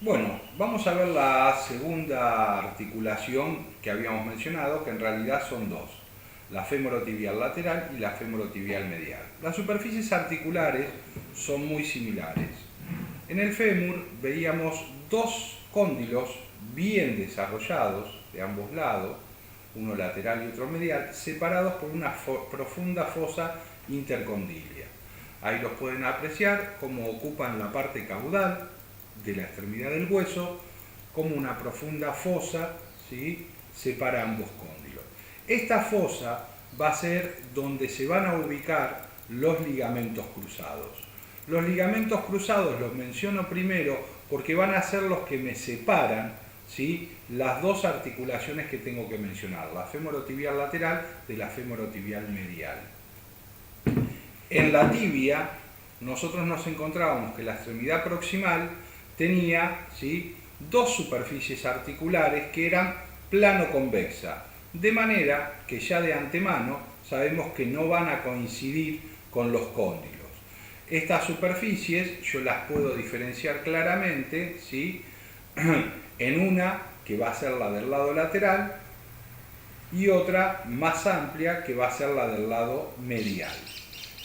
Bueno, vamos a ver la segunda articulación que habíamos mencionado, que en realidad son dos, la femorotibial lateral y la femorotibial medial. Las superficies articulares son muy similares. En el fémur veíamos dos cóndilos bien desarrollados de ambos lados, uno lateral y otro medial, separados por una profunda fosa intercondilia. Ahí los pueden apreciar como ocupan la parte caudal de la extremidad del hueso, como una profunda fosa, ¿sí?, separa ambos cóndilos. Esta fosa va a ser donde se van a ubicar los ligamentos cruzados. Los ligamentos cruzados los menciono primero porque van a ser los que me separan, ¿sí?, las dos articulaciones que tengo que mencionar, la femorotibial lateral de la femorotibial medial. En la tibia, nosotros nos encontrábamos que la extremidad proximal tenía, ¿sí?, dos superficies articulares que eran plano-convexa, de manera que ya de antemano sabemos que no van a coincidir con los cóndilos. Estas superficies yo las puedo diferenciar claramente, ¿sí?, en una que va a ser la del lado lateral y otra más amplia que va a ser la del lado medial.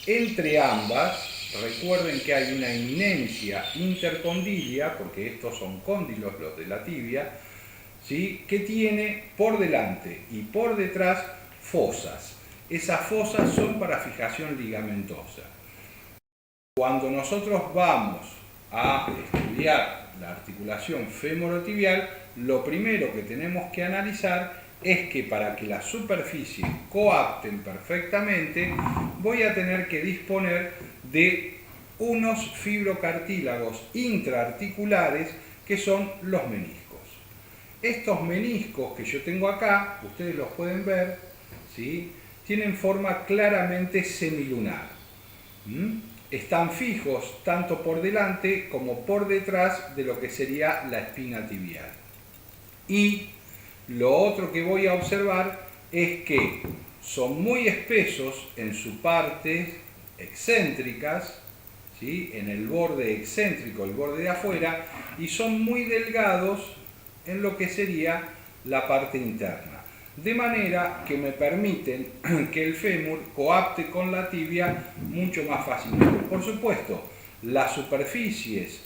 Entre ambas, recuerden que hay una eminencia intercondilia, porque estos son cóndilos los de la tibia, ¿sí?, que tiene por delante y por detrás fosas. Esas fosas son para fijación ligamentosa. Cuando nosotros vamos a estudiar la articulación femorotibial, lo primero que tenemos que analizar es que para que las superficies coapten perfectamente, voy a tener que disponer de unos fibrocartílagos intraarticulares que son los meniscos. Estos meniscos que yo tengo acá, ustedes los pueden ver, ¿sí?, tienen forma claramente semilunar. Están fijos tanto por delante como por detrás de lo que sería la espina tibial. Y lo otro que voy a observar es que son muy espesos en sus partes excéntricas, ¿sí?, en el borde excéntrico, el borde de afuera, y son muy delgados en lo que sería la parte interna. De manera que me permiten que el fémur coapte con la tibia mucho más fácilmente. Por supuesto, las superficies,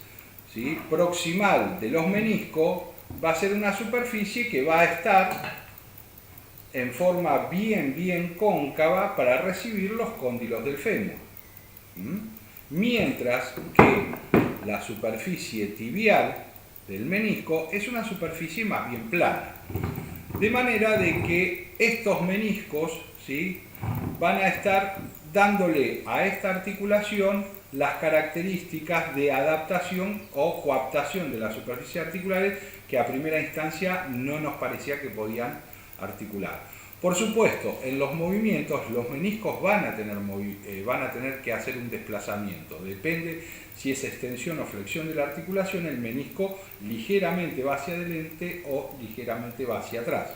¿sí?, proximal de los meniscos va a ser una superficie que va a estar en forma bien cóncava para recibir los cóndilos del fémur. Mientras que la superficie tibial del menisco es una superficie más bien plana. De manera de que estos meniscos, ¿sí?, van a estar dándole a esta articulación las características de adaptación o coaptación de las superficies articulares que a primera instancia no nos parecía que podían articular. Por supuesto, en los movimientos los meniscos van a tener que hacer un desplazamiento. Depende si es extensión o flexión de la articulación, el menisco ligeramente va hacia adelante o ligeramente va hacia atrás.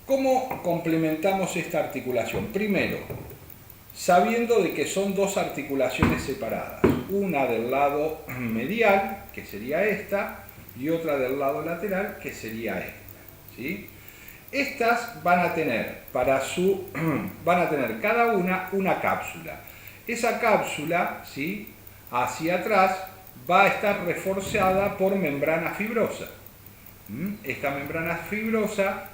¿Cómo complementamos esta articulación? Primero, sabiendo de que son dos articulaciones separadas, una del lado medial, que sería esta, y otra del lado lateral, que sería esta, ¿sí? Estas van a tener cada una cápsula. Esa cápsula, ¿sí?, hacia atrás va a estar reforzada por membrana fibrosa. Esta membrana fibrosa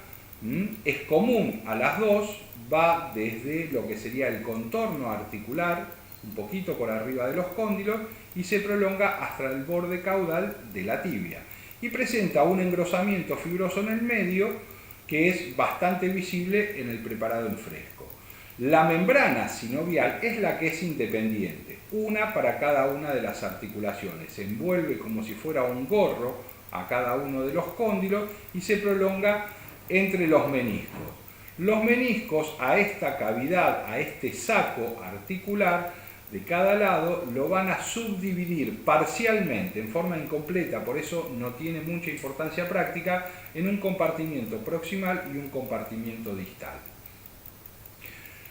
es común a las dos, va desde lo que sería el contorno articular, un poquito por arriba de los cóndilos, y se prolonga hasta el borde caudal de la tibia. Y presenta un engrosamiento fibroso en el medio que es bastante visible en el preparado en fresco. La membrana sinovial es la que es independiente, una para cada una de las articulaciones. Se envuelve como si fuera un gorro a cada uno de los cóndilos y se prolonga entre los meniscos. Los meniscos a esta cavidad, a este saco articular de cada lado, lo van a subdividir parcialmente, en forma incompleta, por eso no tiene mucha importancia práctica, en un compartimiento proximal y un compartimiento distal.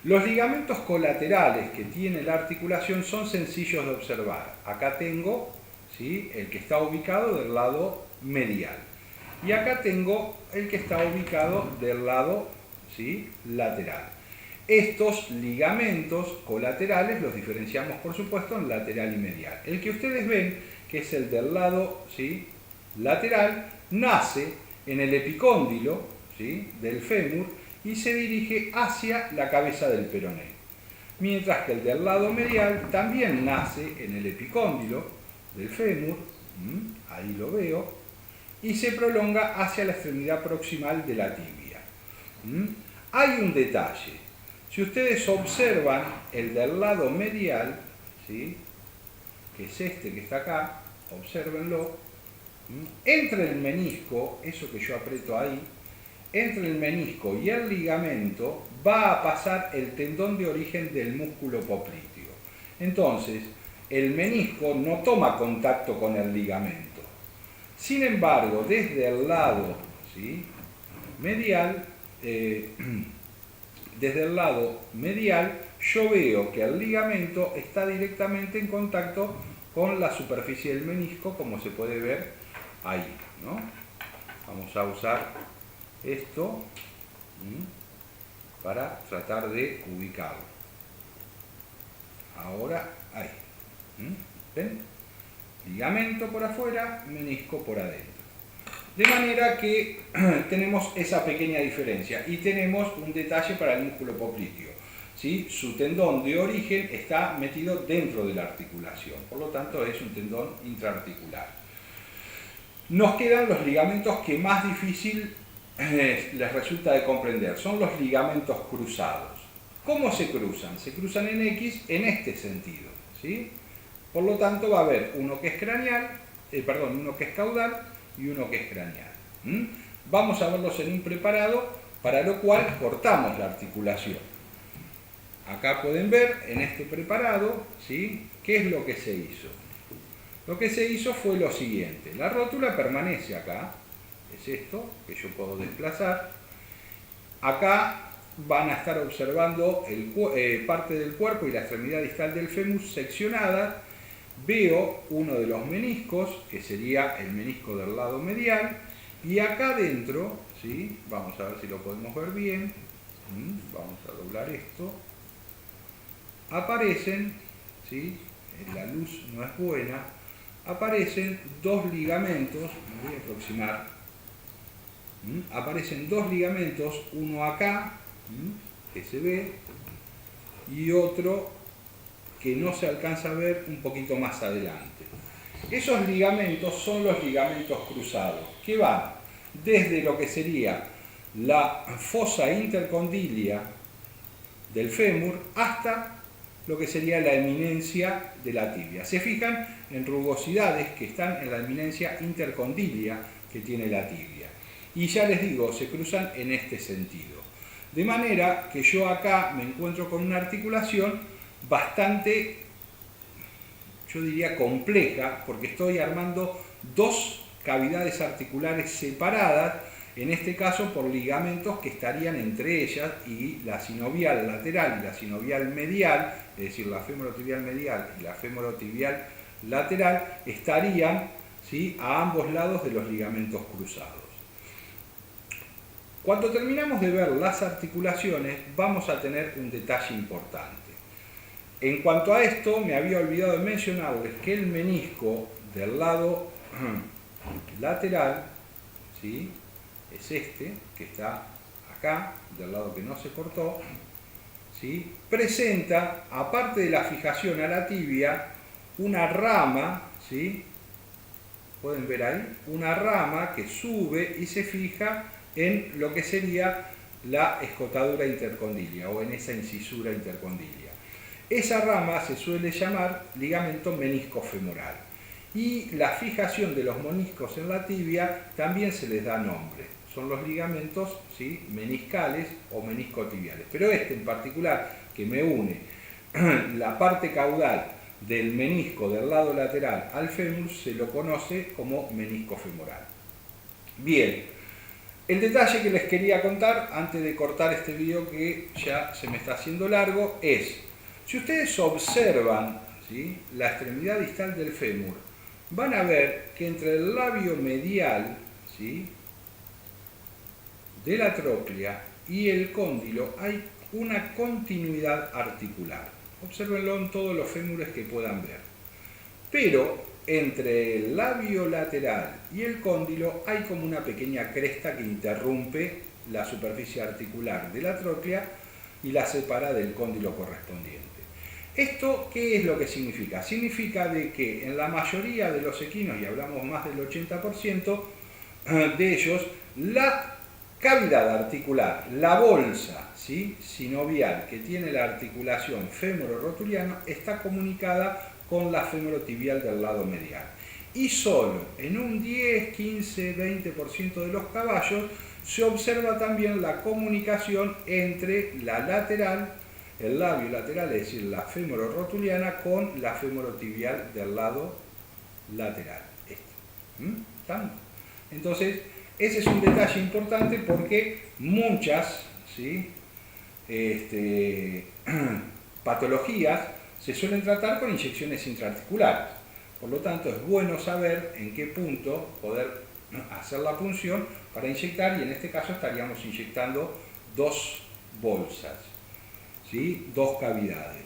Los ligamentos colaterales que tiene la articulación son sencillos de observar. Acá tengo ¿sí?, el que está ubicado del lado medial. Y acá tengo el que está ubicado del lado, ¿sí?, lateral. Estos ligamentos colaterales los diferenciamos, por supuesto, en lateral y medial. El que ustedes ven, que es el del lado, ¿sí?, lateral, nace en el epicóndilo, ¿sí?, del fémur y se dirige hacia la cabeza del peroné. Mientras que el del lado medial también nace en el epicóndilo del fémur, ahí lo veo, y se prolonga hacia la extremidad proximal de la tibia. Hay un detalle. Si ustedes observan el del lado medial, ¿sí?, que es este que está acá, obsérvenlo, entre el menisco, eso que yo aprieto ahí, entre el menisco y el ligamento va a pasar el tendón de origen del músculo popliteo. Entonces, el menisco no toma contacto con el ligamento. Sin embargo, desde el lado, ¿sí?, medial, yo veo que el ligamento está directamente en contacto con la superficie del menisco, como se puede ver ahí, ¿no? Vamos a usar esto para tratar de ubicarlo. Ahora, ahí. ¿Ven? Ligamento por afuera, menisco por adentro. De manera que tenemos esa pequeña diferencia y tenemos un detalle para el músculo popliteo, ¿sí? Su tendón de origen está metido dentro de la articulación, por lo tanto es un tendón intraarticular. Nos quedan los ligamentos que más difícil les resulta de comprender, son los ligamentos cruzados. ¿Cómo se cruzan? Se cruzan en X en este sentido, ¿sí? Por lo tanto va a haber uno que es craneal, uno que es caudal y uno que es craneal. Vamos a verlos en un preparado, para lo cual cortamos la articulación. Acá pueden ver en este preparado, ¿sí?, qué es lo que se hizo. Lo que se hizo fue lo siguiente: la rótula permanece acá, es esto que yo puedo desplazar. Acá van a estar observando parte del cuerpo y la extremidad distal del fémur seccionada. Veo uno de los meniscos, que sería el menisco del lado medial, y acá adentro, ¿sí?, vamos a ver si lo podemos ver bien, vamos a doblar esto, aparecen, ¿sí?, la luz no es buena, aparecen dos ligamentos, me voy a aproximar, aparecen dos ligamentos, uno acá, que se ve, y otro que no se alcanza a ver un poquito más adelante. Esos ligamentos son los ligamentos cruzados, que van desde lo que sería la fosa intercondilia del fémur hasta lo que sería la eminencia de la tibia. Se fijan en rugosidades que están en la eminencia intercondilia que tiene la tibia. Y ya les digo, se cruzan en este sentido. De manera que yo acá me encuentro con una articulación bastante, yo diría, compleja, porque estoy armando dos cavidades articulares separadas, en este caso por ligamentos que estarían entre ellas, y la sinovial lateral y la sinovial medial, es decir, la femorotibial medial y la femorotibial lateral, estarían, ¿sí?, a ambos lados de los ligamentos cruzados. Cuando terminamos de ver las articulaciones, vamos a tener un detalle importante. En cuanto a esto, me había olvidado de mencionarles que el menisco del lado lateral, ¿sí?, es este, que está acá, del lado que no se cortó, ¿sí?, presenta, aparte de la fijación a la tibia, una rama, ¿sí?, pueden ver ahí, una rama que sube y se fija en lo que sería la escotadura intercondilia o en esa incisura intercondilia. Esa rama se suele llamar ligamento meniscofemoral y la fijación de los meniscos en la tibia también se les da nombre. Son los ligamentos, ¿sí?, meniscales o meniscotibiales. Pero este en particular, que me une la parte caudal del menisco del lado lateral al fémur, se lo conoce como menisco femoral. Bien, el detalle que les quería contar antes de cortar este video, que ya se me está haciendo largo, es: si ustedes observan, ¿sí?, la extremidad distal del fémur van a ver que entre el labio medial, ¿sí?, de la tróclea y el cóndilo hay una continuidad articular. Obsérvenlo en todos los fémures que puedan ver. Pero entre el labio lateral y el cóndilo hay como una pequeña cresta que interrumpe la superficie articular de la tróclea y la separa del cóndilo correspondiente. ¿Esto qué es lo que significa? Significa de que en la mayoría de los equinos, y hablamos más del 80% de ellos, la cavidad articular, la bolsa, ¿sí?, sinovial que tiene la articulación fémoro-rotuliana está comunicada con la femorotibial del lado medial. Y solo en un 10, 15, 20% de los caballos se observa también la comunicación entre la lateral, el labio lateral, es decir, la femoro-rotuliana, con la femorotibial del lado lateral. ¿Estamos? Entonces, ese es un detalle importante porque muchas, ¿sí?, patologías se suelen tratar con inyecciones intraarticulares. Por lo tanto, es bueno saber en qué punto poder hacer la punción para inyectar, y en este caso estaríamos inyectando dos bolsas, ¿sí?, dos cavidades.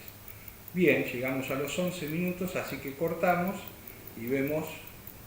Bien, llegamos a los 11 minutos, así que cortamos y vemos